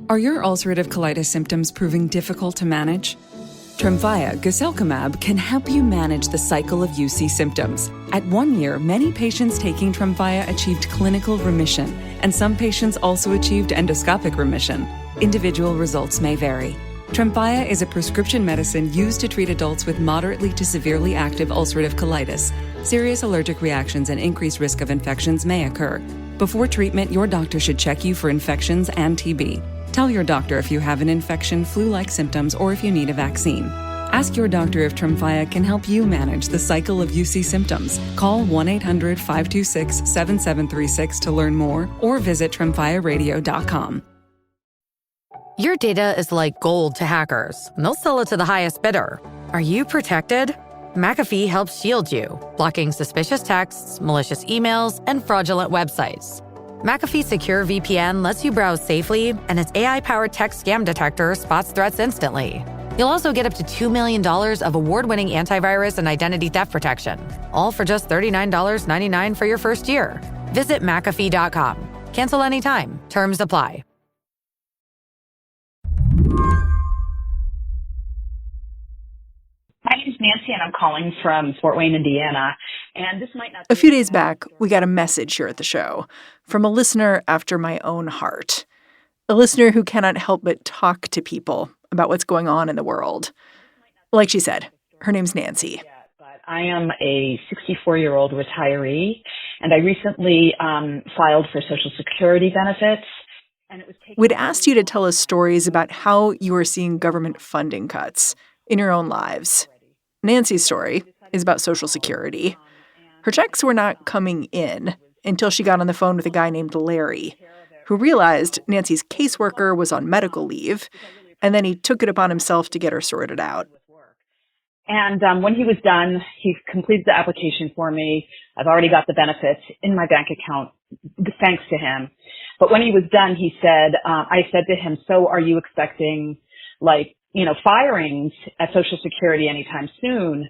Are your ulcerative colitis symptoms proving difficult to manage? Tremfya guselkumab can help you manage the cycle of UC symptoms. At 1 year, many patients taking Tremfya achieved clinical remission, and some patients also achieved endoscopic remission. Individual results may vary. Tremfya is a prescription medicine used to treat adults with moderately to severely active ulcerative colitis. Serious allergic reactions and increased risk of infections may occur. Before treatment, your doctor should check you for infections and TB. Tell your doctor if you have an infection, flu-like symptoms, or if you need a vaccine. Ask your doctor if Tremfya can help you manage the cycle of UC symptoms. Call 1-800-526-7736 to learn more or visit tremfyaradio.com. Your data is like gold to hackers, and they'll sell it to the highest bidder. Are you protected? McAfee helps shield you, blocking suspicious texts, malicious emails, and fraudulent websites. McAfee Secure VPN lets you browse safely, and its AI-powered text scam detector spots threats instantly. You'll also get up to $2 million of award-winning antivirus and identity theft protection, all for just $39.99 for your first year. Visit McAfee.com. Cancel anytime. Terms apply. My name's Nancy, and I'm calling from Fort Wayne, Indiana. And this might not. A few days back, we got a message here at the show from a listener after my own heart. A listener who cannot help but talk to people about what's going on in the world. Like she said, her name's Nancy. But I am a 64-year-old retiree, and I recently filed for Social Security benefits. And it was We'd asked you to tell us stories about how you are seeing government funding cuts in your own lives. Nancy's story is about Social Security. Her checks were not coming in until she got on the phone with a guy named Larry, who realized Nancy's caseworker was on medical leave, and then he took it upon himself to get her sorted out. And when he was done, he completed the application for me. I've already got the benefits in my bank account, thanks to him. But when he was done, he said, I said to him, so are you expecting, firings at Social Security anytime soon?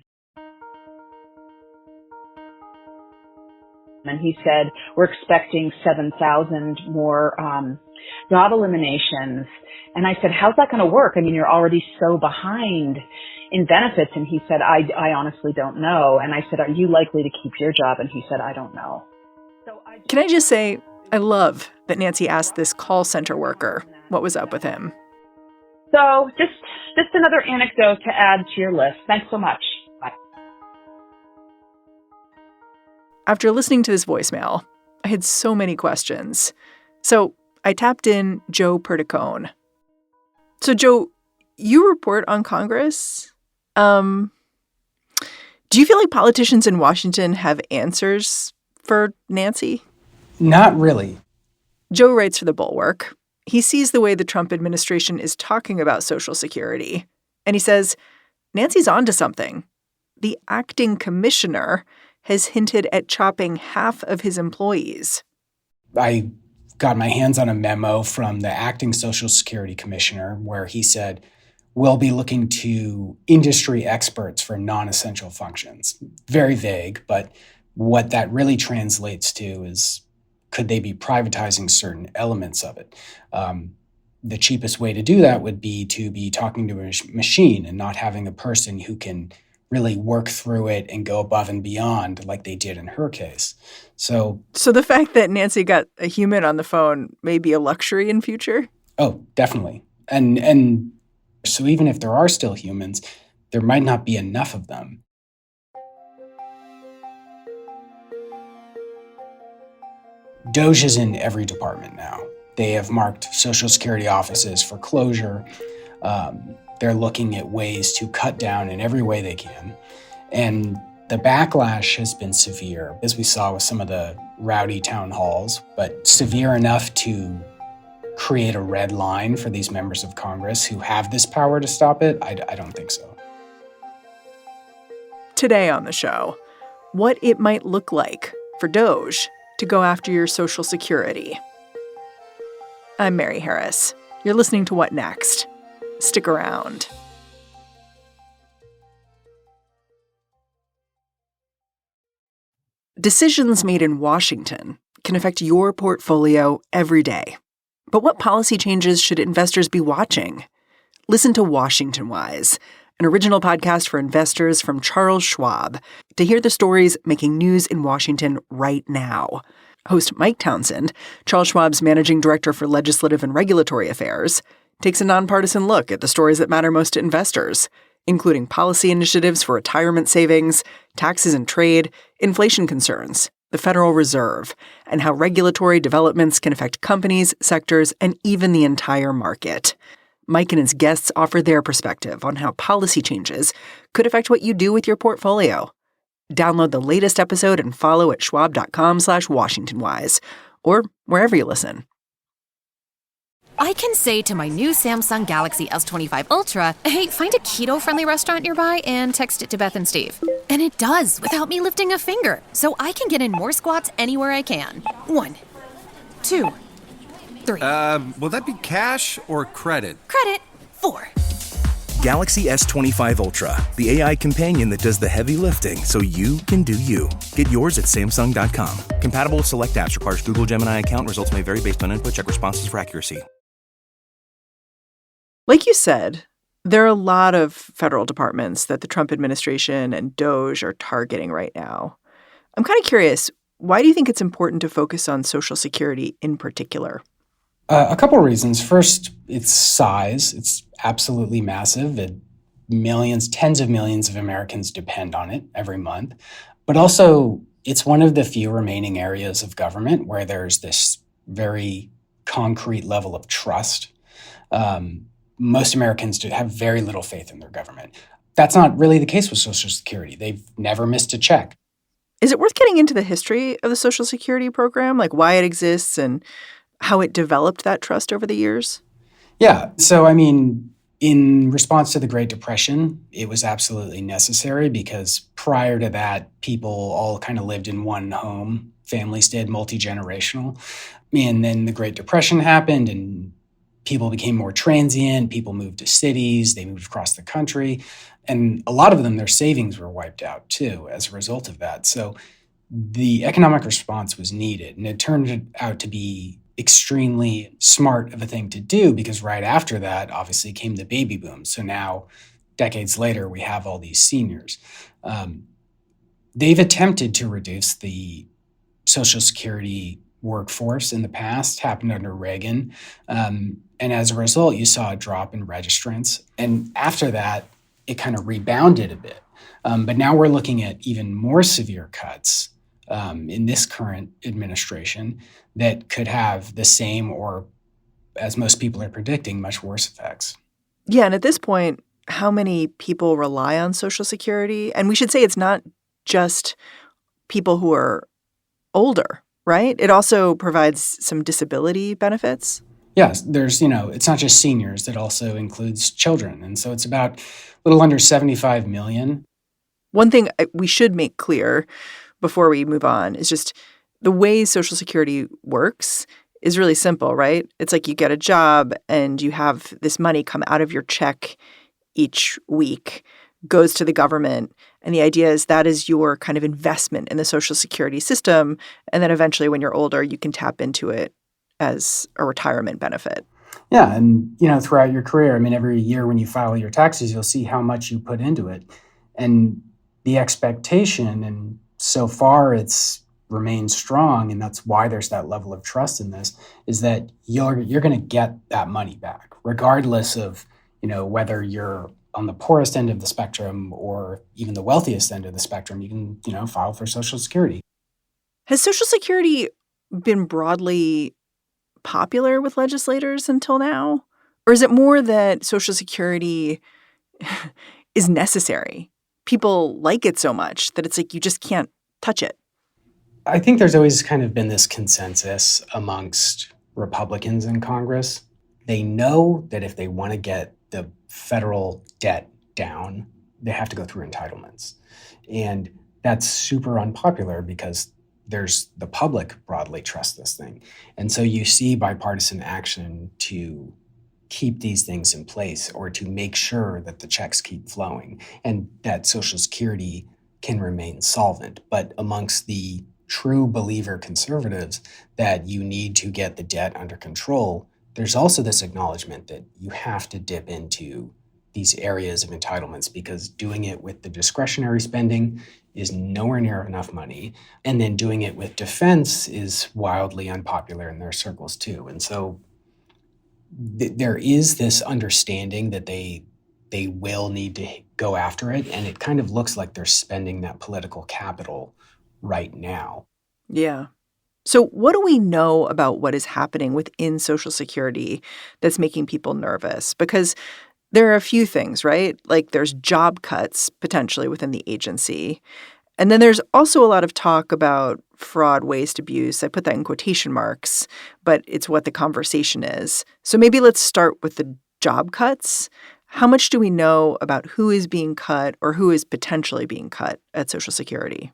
And he said, we're expecting 7,000 more job eliminations. And I said, how's that going to work? I mean, you're already so behind in benefits. And he said, I honestly don't know. And I said, are you likely to keep your job? And he said, I don't know. Can I just say, I love that Nancy asked this call center worker what was up with him. So just another anecdote to add to your list. Thanks so much. Bye. After listening to this voicemail, I had so many questions. So I tapped in Joe Perticone. So Joe, you report on Congress. Do you feel like politicians in Washington have answers for Nancy? Not really. Joe writes for the Bulwark. He sees the way the Trump administration is talking about Social Security, and he says, Nancy's onto something. The acting commissioner has hinted at chopping half of his employees. I got my hands on a memo from the acting Social Security commissioner where he said, we'll be looking to industry experts for non-essential functions. Very vague, but what that really translates to is, could they be privatizing certain elements of it? The cheapest way to do that would be to be talking to a machine and not having a person who can really work through it and go above and beyond like they did in her case. So the fact that Nancy got a human on the phone may be a luxury in future? Oh, definitely. And so even if there are still humans, there might not be enough of them. DOGE is in every department now. They have marked Social Security offices for closure. They're looking at ways to cut down in every way they can. And the backlash has been severe, as we saw with some of the rowdy town halls, but severe enough to create a red line for these members of Congress who have this power to stop it? I don't think so. Today on the show, what it might look like for DOGE to go after your Social Security. I'm Mary Harris. You're listening to What Next? Stick around. Decisions made in Washington can affect your portfolio every day. But what policy changes should investors be watching? Listen to Washington Wise, an original podcast for investors from Charles Schwab, to hear the stories making news in Washington right now. Host Mike Townsend, Charles Schwab's managing director for legislative and regulatory affairs, takes a nonpartisan look at the stories that matter most to investors, including policy initiatives for retirement savings, taxes and trade, inflation concerns, the Federal Reserve, and how regulatory developments can affect companies, sectors, and even the entire market. Mike and his guests offer their perspective on how policy changes could affect what you do with your portfolio. Download the latest episode and follow at schwab.com/WashingtonWise or wherever you listen. I can say to my new Samsung Galaxy S25 Ultra, hey, find a keto-friendly restaurant nearby and text it to Beth and Steve. And it does without me lifting a finger, so I can get in more squats anywhere I can. 1, 2, 3. Will that be cash or credit? Credit. 4. Galaxy S25 Ultra, the AI companion that does the heavy lifting so you can do you. Get yours at Samsung.com. Compatible with select apps. Requires Google Gemini account. Results may vary based on input. Check responses for accuracy. Like you said, there are a lot of federal departments that the Trump administration and DOGE are targeting right now. I'm kind of curious, why do you think it's important to focus on Social Security in particular? A couple of reasons. First, its size. It's absolutely massive. Millions, tens of millions of Americans depend on it every month. But also, it's one of the few remaining areas of government where there's this very concrete level of trust. Most Americans have very little faith in their government. That's not really the case with Social Security. They've never missed a check. Is it worth getting into the history of the Social Security program, like why it exists and how it developed that trust over the years? Yeah. So, in response to the Great Depression, it was absolutely necessary because prior to that, people all kind of lived in one home. Families did, multi-generational. And then the Great Depression happened and people became more transient. People moved to cities. They moved across the country. And a lot of them, their savings were wiped out, too, as a result of that. So the economic response was needed. And it turned out to be extremely smart of a thing to do because right after that, obviously, came the baby boom. So now, decades later, we have all these seniors. They've attempted to reduce the Social Security workforce in the past, happened under Reagan. And as a result, you saw a drop in registrants. And after that, it kind of rebounded a bit. But now we're looking at even more severe cuts in this current administration that could have the same or, as most people are predicting, much worse effects. Yeah, and at this point, how many people rely on Social Security? And we should say it's not just people who are older, right? It also provides some disability benefits. Yes, there's, it's not just seniors, it also includes children. And so it's about a little under 75 million. One thing we should make clear before we move on is just the way Social Security works is really simple, right? It's like you get a job and you have this money come out of your check each week, goes to the government. And the idea is that is your kind of investment in the Social Security system. And then eventually when you're older, you can tap into it as a retirement benefit. Yeah. And, throughout your career, every year when you file your taxes, you'll see how much you put into it. And the expectation, and so far it's remained strong, and that's why there's that level of trust in this, is that you're going to get that money back, regardless of, whether you're on the poorest end of the spectrum or even the wealthiest end of the spectrum. You can, file for Social Security. Has Social Security been broadly popular with legislators until now? Or is it more that Social Security is necessary? People like it so much that it's like you just can't touch it. I think there's always kind of been this consensus amongst Republicans in Congress. They know that if they want to get the federal debt down, they have to go through entitlements. And that's super unpopular because the public broadly trusts this thing. And so you see bipartisan action to keep these things in place or to make sure that the checks keep flowing and that Social Security can remain solvent. But amongst the true believer conservatives that you need to get the debt under control, there's also this acknowledgement that you have to dip into these areas of entitlements because doing it with the discretionary spending is nowhere near enough money. And then doing it with defense is wildly unpopular in their circles too. And so there is this understanding that they will need to go after it. And it kind of looks like they're spending that political capital right now. Yeah. So what do we know about what is happening within Social Security that's making people nervous? Because there are a few things, right? Like there's job cuts potentially within the agency. And then there's also a lot of talk about fraud, waste, abuse. I put that in quotation marks, but it's what the conversation is. So maybe let's start with the job cuts. How much do we know about who is being cut or who is potentially being cut at Social Security?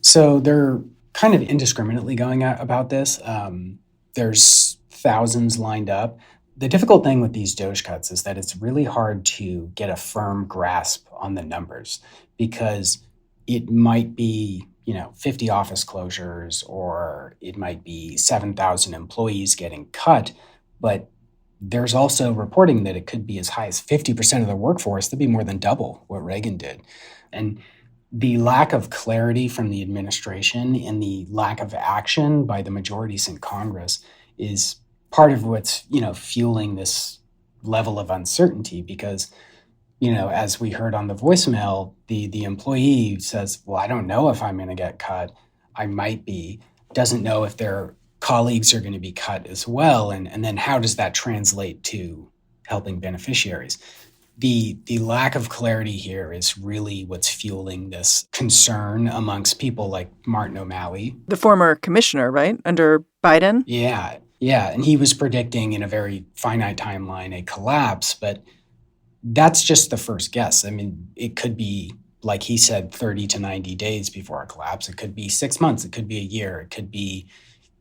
So they're kind of indiscriminately going about this. There's thousands lined up. The difficult thing with these DOGE cuts is that it's really hard to get a firm grasp on the numbers because it might be, 50 office closures or it might be 7,000 employees getting cut. But there's also reporting that it could be as high as 50% of the workforce. That'd be more than double what Reagan did. And the lack of clarity from the administration and the lack of action by the majorities in Congress is part of what's, fueling this level of uncertainty because, as we heard on the voicemail, the employee says, well, I don't know if I'm going to get cut. I might be. Doesn't know if their colleagues are going to be cut as well. And then how does that translate to helping beneficiaries? The lack of clarity here is really what's fueling this concern amongst people like Martin O'Malley. The former commissioner, right, under Biden? Yeah. And he was predicting in a very finite timeline a collapse, but that's just the first guess. I mean, it could be, like he said, 30 to 90 days before a collapse. It could be 6 months. It could be a year. It could be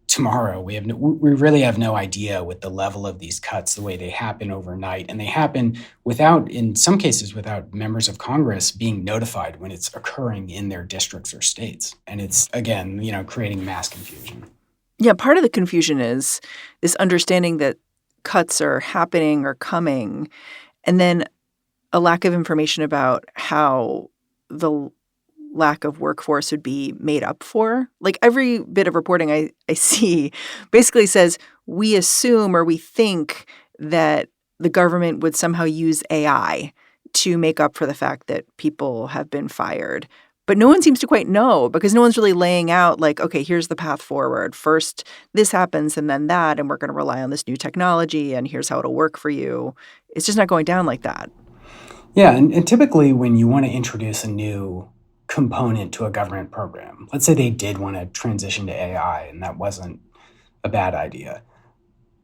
tomorrow. We really have no idea with the level of these cuts, the way they happen overnight. And they happen in some cases, without members of Congress being notified when it's occurring in their districts or states. And it's, again, creating mass confusion. Yeah, part of the confusion is this understanding that cuts are happening or coming, and then a lack of information about how the lack of workforce would be made up for. Like every bit of reporting I see basically says we assume or we think that the government would somehow use AI to make up for the fact that people have been fired. But no one seems to quite know because no one's really laying out like, okay, here's the path forward. First, this happens and then that, and we're going to rely on this new technology and here's how it'll work for you. It's just not going down like that. Yeah, and typically when you want to introduce a new component to a government program, let's say they did want to transition to AI and that wasn't a bad idea,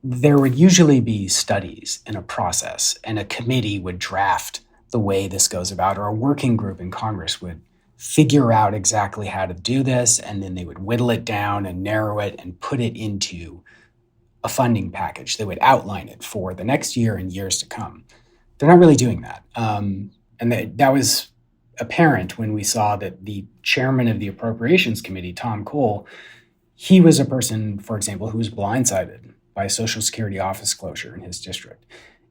there would usually be studies and a process and a committee would draft the way this goes about, or a working group in Congress would figure out exactly how to do this, and then they would whittle it down and narrow it and put it into a funding package. They would outline it for the next year and years to come. They're not really doing that. And that was apparent when we saw that the chairman of the Appropriations Committee, Tom Cole, he was a person, for example, who was blindsided by a Social Security office closure in his district.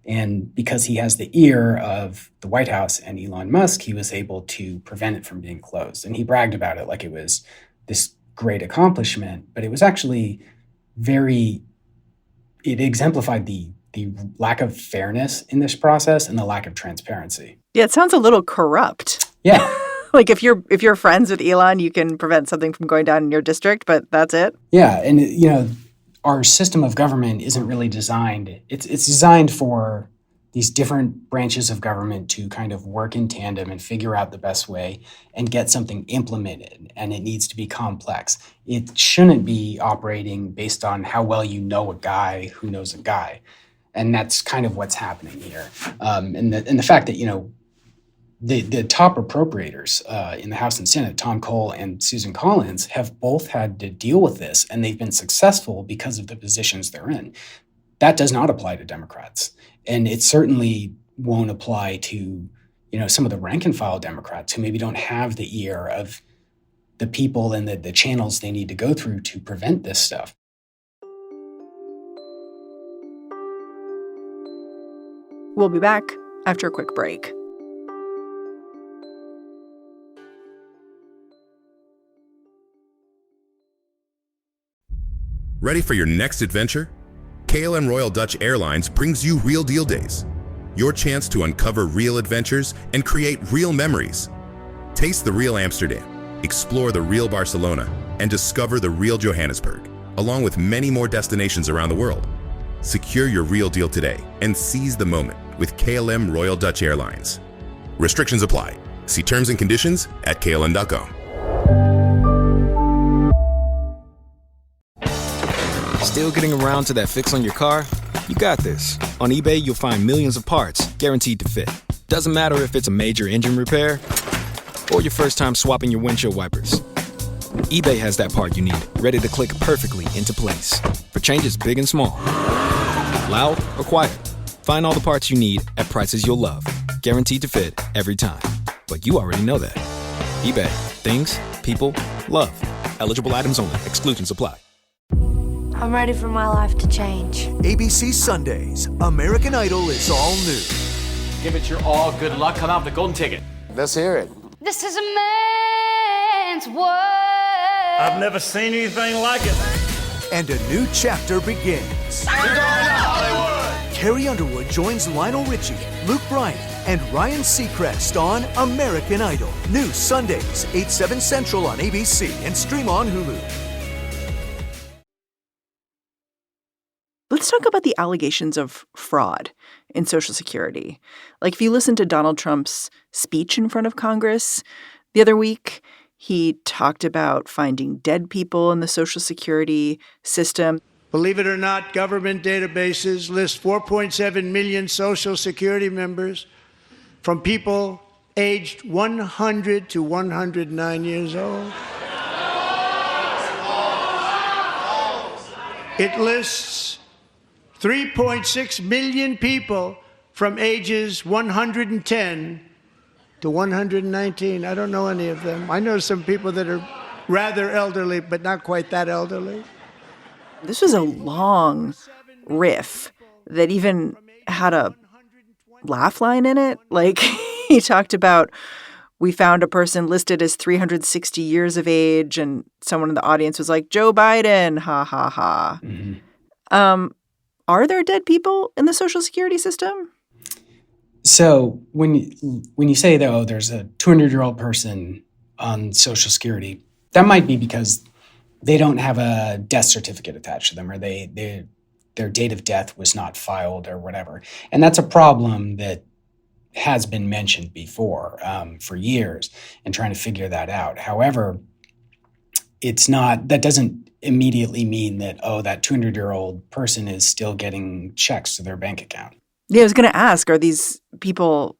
And because he has the ear of the White House and Elon Musk, he was able to prevent it from being closed. And he bragged about it like it was this great accomplishment, but it was actually it exemplified the lack of fairness in this process and the lack of transparency. Yeah, it sounds a little corrupt. Yeah. Like if you're friends with Elon, you can prevent something from going down in your district, but that's it. Yeah, and our system of government isn't really designed. It's designed for these different branches of government to kind of work in tandem and figure out the best way and get something implemented. And it needs to be complex. It shouldn't be operating based on how well you know a guy who knows a guy. And that's kind of what's happening here. And the fact that, the top appropriators in the House and Senate, Tom Cole and Susan Collins, have both had to deal with this, and they've been successful because of the positions they're in. That does not apply to Democrats. And it certainly won't apply to, some of the rank and file Democrats who maybe don't have the ear of the people and the channels they need to go through to prevent this stuff. We'll be back after a quick break. Ready for your next adventure? KLM Royal Dutch Airlines brings you Real Deal Days, your chance to uncover real adventures and create real memories. Taste the real Amsterdam, explore the real Barcelona, and discover the real Johannesburg, along with many more destinations around the world. Secure your real deal today and seize the moment with KLM Royal Dutch Airlines. Restrictions apply. See terms and conditions at klm.com. Still getting around to that fix on your car? You got this. On eBay, you'll find millions of parts guaranteed to fit. Doesn't matter if it's a major engine repair or your first time swapping your windshield wipers. eBay has that part you need, ready to click perfectly into place for changes big and small. Loud or quiet, find all the parts you need at prices you'll love. Guaranteed to fit every time. But you already know that. eBay. Things, people, love. Eligible items only. Exclusions apply. I'm ready for my life to change. ABC Sundays, American Idol is all new. Give it your all, good luck, come out with the golden ticket. Let's hear it. This is a man's world. I've never seen anything like it. And a new chapter begins. We're going to Hollywood! Carrie Underwood joins Lionel Richie, Luke Bryan, and Ryan Seacrest on American Idol. New Sundays, 8/7 Central on ABC and stream on Hulu. Let's talk about the allegations of fraud in Social Security. Like, if you listen to Donald Trump's speech in front of Congress the other week, he talked about finding dead people in the Social Security system. Believe it or not, government databases list 4.7 million Social Security members from people aged 100 to 109 years old. It lists 3.6 million people from ages 110 to 119. I don't know any of them. I know some people that are rather elderly, but not quite that elderly. This was a long riff that even had a laugh line in it. Like, he talked about, we found a person listed as 360 years of age, and someone in the audience was like, Joe Biden, ha, ha, ha. Mm-hmm. Are there dead people in the Social Security system? So when you say that, oh, there's a 200-year-old person on Social Security, that might be because they don't have a death certificate attached to them, or their date of death was not filed or whatever. And that's a problem that has been mentioned before for years and trying to figure that out. However, that doesn't immediately mean that, oh, that 200-year-old person is still getting checks to their bank account. Yeah, I was going to ask, are these people,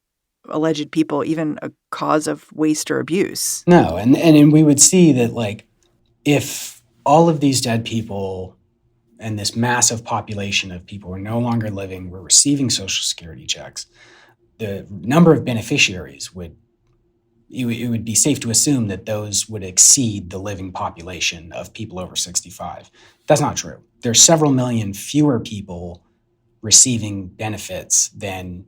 alleged people, even a cause of waste or abuse? No, and we would see that, like, if all of these dead people and this massive population of people who are no longer living were receiving Social Security checks, the number of beneficiaries it would be safe to assume that those would exceed the living population of people over 65. That's not true. There's several million fewer people receiving benefits than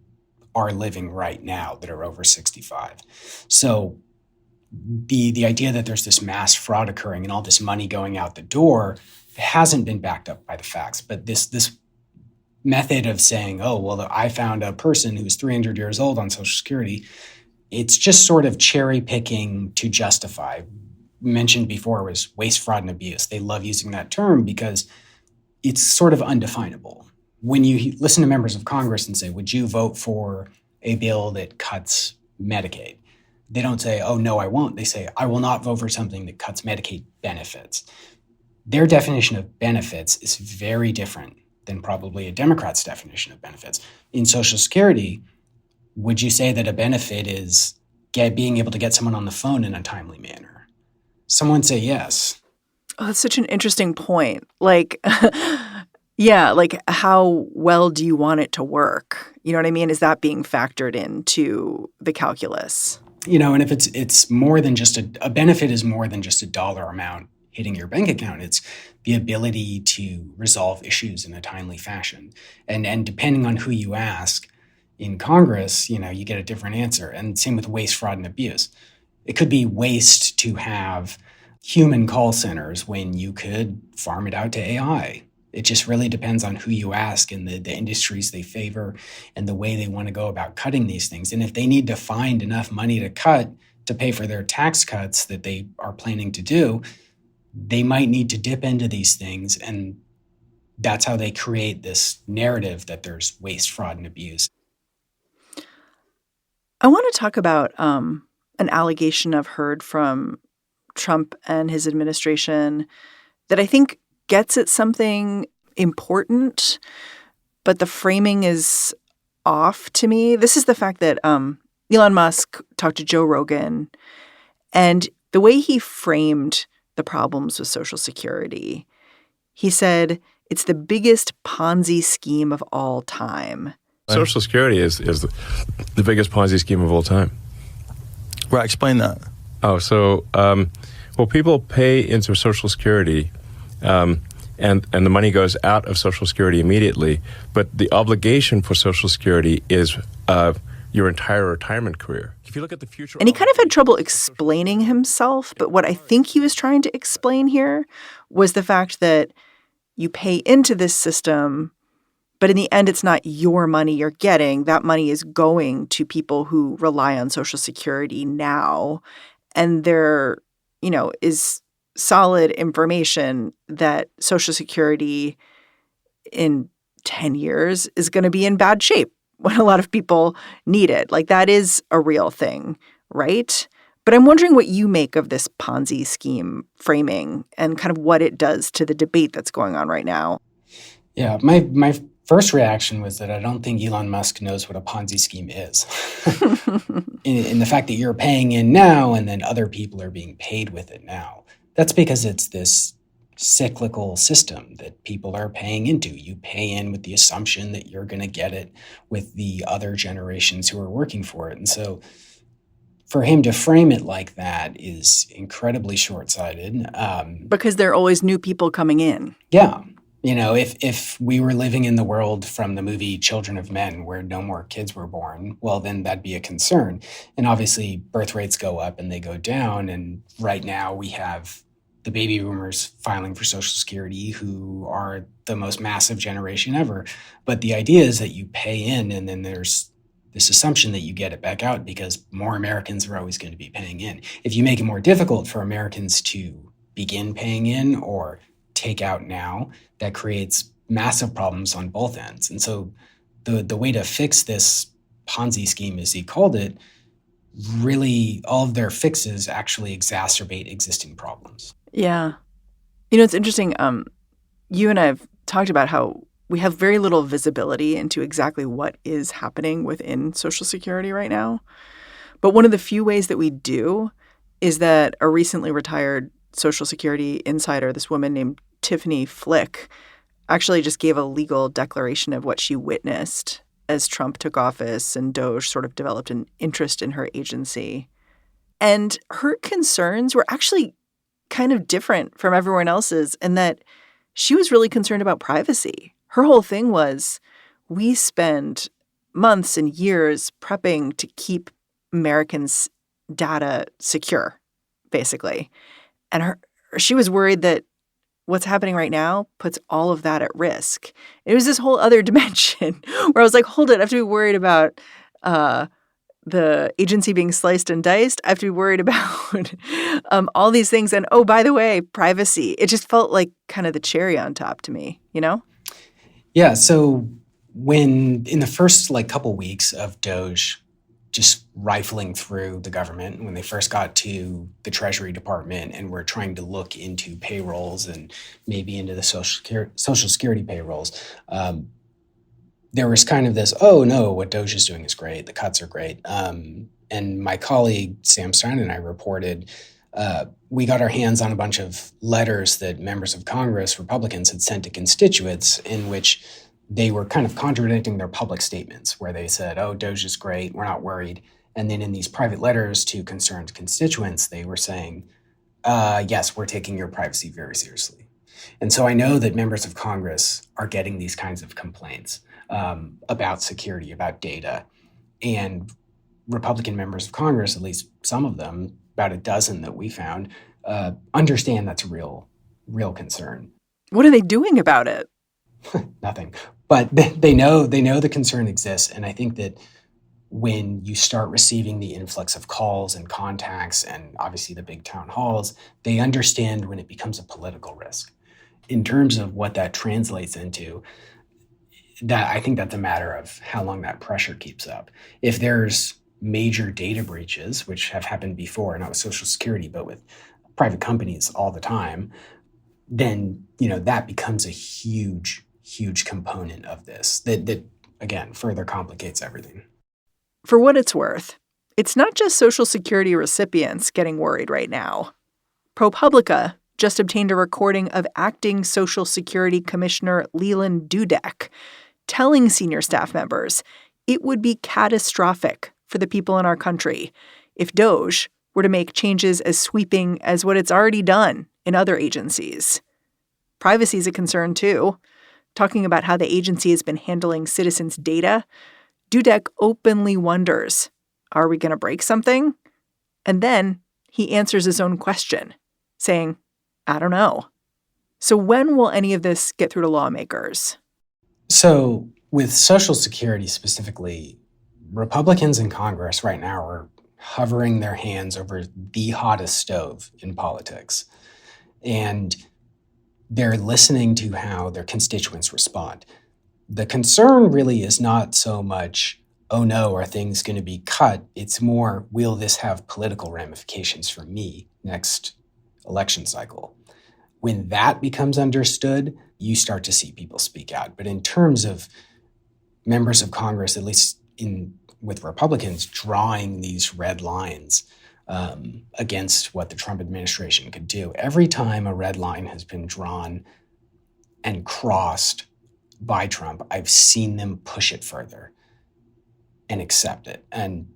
are living right now that are over 65. So the idea that there's this mass fraud occurring and all this money going out the door hasn't been backed up by the facts. But this method of saying, oh, well, I found a person who's 300 years old on Social Security, it's just sort of cherry picking to justify. Mentioned before was waste, fraud, and abuse. They love using that term because it's sort of undefinable. When you listen to members of Congress and say, would you vote for a bill that cuts Medicaid? They don't say, oh, no, I won't. They say, I will not vote for something that cuts Medicaid benefits. Their definition of benefits is very different than probably a Democrat's definition of benefits. In Social Security, would you say that a benefit is being able to get someone on the phone in a timely manner? Someone say yes. Oh, that's such an interesting point. Like, yeah, like how well do you want it to work? You know what I mean? Is that being factored into the calculus? You know, and if it's more than just a benefit is more than just a dollar amount hitting your bank account. It's the ability to resolve issues in a timely fashion. And depending on who you ask, in Congress, you get a different answer. And same with waste, fraud, and abuse. It could be waste to have human call centers when you could farm it out to AI. It just really depends on who you ask and the industries they favor and the way they want to go about cutting these things. And if they need to find enough money to cut to pay for their tax cuts that they are planning to do, they might need to dip into these things. And that's how they create this narrative that there's waste, fraud, and abuse. I want to talk about an allegation I've heard from Trump and his administration that I think gets at something important, but the framing is off to me. This is the fact that Elon Musk talked to Joe Rogan, and the way he framed the problems with Social Security, he said it's the biggest Ponzi scheme of all time. Social Security is the biggest Ponzi scheme of all time. Right, explain that. Oh, so, people pay into Social Security, and the money goes out of Social Security immediately, but the obligation for Social Security is your entire retirement career. If you look at the future... And he kind of had trouble explaining himself, but what I think he was trying to explain here was the fact that you pay into this system, but in the end, it's not your money you're getting. That money is going to people who rely on Social Security now. And there, is solid information that Social Security in 10 years is going to be in bad shape when a lot of people need it. Like, that is a real thing, right? But I'm wondering what you make of this Ponzi scheme framing and kind of what it does to the debate that's going on right now. Yeah, my first reaction was that I don't think Elon Musk knows what a Ponzi scheme is. in the fact that you're paying in now and then other people are being paid with it now. That's because it's this cyclical system that people are paying into. You pay in with the assumption that you're going to get it with the other generations who are working for it. And so for him to frame it like that is incredibly short-sighted. Because there are always new people coming in. Yeah. If we were living in the world from the movie Children of Men where no more kids were born, well, then that'd be a concern. And obviously birth rates go up and they go down. And right now we have the baby boomers filing for Social Security who are the most massive generation ever. But the idea is that you pay in and then there's this assumption that you get it back out because more Americans are always going to be paying in. If you make it more difficult for Americans to begin paying in or take out now, that creates massive problems on both ends. And so the way to fix this Ponzi scheme, as he called it, really all of their fixes actually exacerbate existing problems. Yeah. It's interesting. You and I have talked about how we have very little visibility into exactly what is happening within Social Security right now. But one of the few ways that we do is that a recently retired Social Security insider, this woman named Tiffany Flick, actually just gave a legal declaration of what she witnessed as Trump took office and DOGE sort of developed an interest in her agency. And her concerns were actually kind of different from everyone else's in that she was really concerned about privacy. Her whole thing was, we spend months and years prepping to keep Americans' data secure, basically. And she was worried that what's happening right now puts all of that at risk. It was this whole other dimension where I was like, hold it, I have to be worried about the agency being sliced and diced. I have to be worried about all these things. And oh, by the way, privacy. It just felt like kind of the cherry on top to me, Yeah, so when in the first couple weeks of DOGE just rifling through the government, when they first got to the Treasury Department and were trying to look into payrolls and maybe into the Social Security payrolls, there was kind of this, oh no, what DOGE is doing is great, the cuts are great. And my colleague Sam Stein and I reported we got our hands on a bunch of letters that members of Congress, Republicans, had sent to constituents in which they were kind of contradicting their public statements where they said, oh, DOGE is great, we're not worried. And then in these private letters to concerned constituents, they were saying, yes, we're taking your privacy very seriously. And so I know that members of Congress are getting these kinds of complaints. about security, about data. And Republican members of Congress, at least some of them, about a dozen that we found, understand that's a real concern. What are they doing about it? Nothing. But they know the concern exists. And I think that when you start receiving the influx of calls and contacts and obviously the big town halls, they understand when it becomes a political risk. In terms of what that translates into, that I think that's a matter of how long that pressure keeps up. If there's major data breaches, which have happened before, not with Social Security, but with private companies all the time, then, that becomes a huge component of this that again, further complicates everything. For what it's worth, it's not just Social Security recipients getting worried right now. ProPublica just obtained a recording of acting Social Security Commissioner Leland Dudek telling senior staff members it would be catastrophic for the people in our country if DOGE were to make changes as sweeping as what it's already done in other agencies. Privacy is a concern, too. Talking about how the agency has been handling citizens' data, Dudek openly wonders, are we going to break something? And then he answers his own question, saying, I don't know. So when will any of this get through to lawmakers? So with Social Security specifically, Republicans in Congress right now are hovering their hands over the hottest stove in politics. And they're listening to how their constituents respond. The concern really is not so much, oh no, are things going to be cut? It's more, will this have political ramifications for me next election cycle? When that becomes understood, you start to see people speak out. But in terms of members of Congress, at least with Republicans, drawing these red lines against what the Trump administration could do, every time a red line has been drawn and crossed by Trump, I've seen them push it further and accept it. And,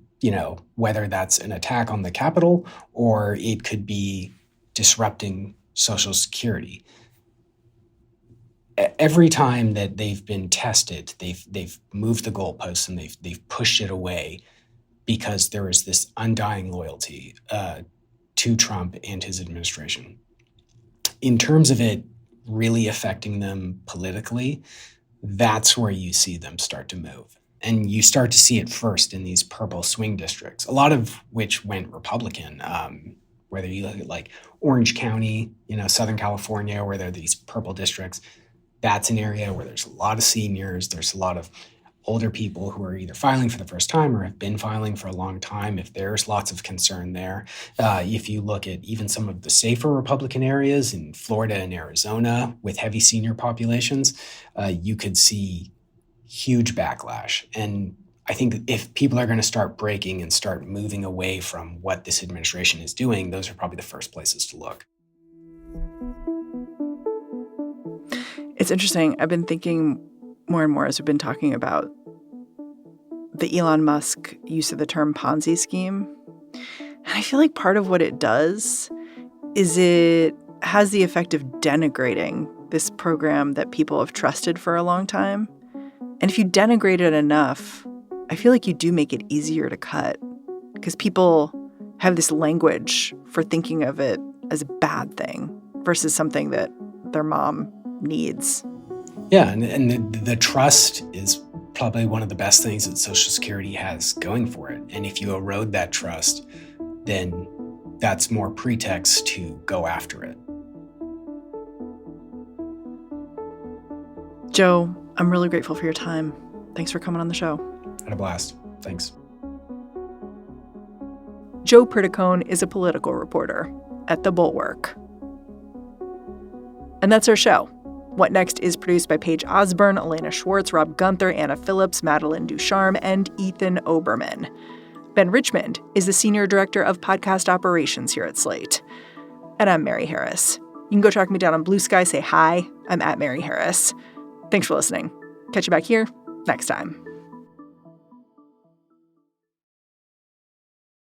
whether that's an attack on the Capitol or it could be disrupting Social Security. Every time that they've been tested, they've moved the goalposts and they've pushed it away because there is this undying loyalty to Trump and his administration. In terms of it really affecting them politically, that's where you see them start to move. And you start to see it first in these purple swing districts, a lot of which went Republican, whether you look at like Orange County, Southern California, where there are these purple districts. That's an area where there's a lot of seniors. There's a lot of older people who are either filing for the first time or have been filing for a long time. If there's lots of concern there, if you look at even some of the safer Republican areas in Florida and Arizona with heavy senior populations, you could see huge backlash. And I think if people are going to start breaking and start moving away from what this administration is doing, those are probably the first places to look. It's interesting. I've been thinking more and more as we've been talking about the Elon Musk use of the term Ponzi scheme. And I feel like part of what it does is it has the effect of denigrating this program that people have trusted for a long time. And if you denigrate it enough, I feel like you do make it easier to cut because people have this language for thinking of it as a bad thing versus something that their mom needs. Yeah, and the trust is probably one of the best things that Social Security has going for it. And if you erode that trust, then that's more pretext to go after it. Joe, I'm really grateful for your time. Thanks for coming on the show. Had a blast. Thanks. Joe Perticone is a political reporter at the Bulwark. And that's our show. What Next is produced by Paige Osburn, Elena Schwartz, Rob Gunther, Anna Phillips, Madeline Ducharme, and Ethan Oberman. Ben Richmond is the Senior Director of Podcast Operations here at Slate. And I'm Mary Harris. You can go track me down on Blue Sky, say hi. I'm at Mary Harris. Thanks for listening. Catch you back here next time.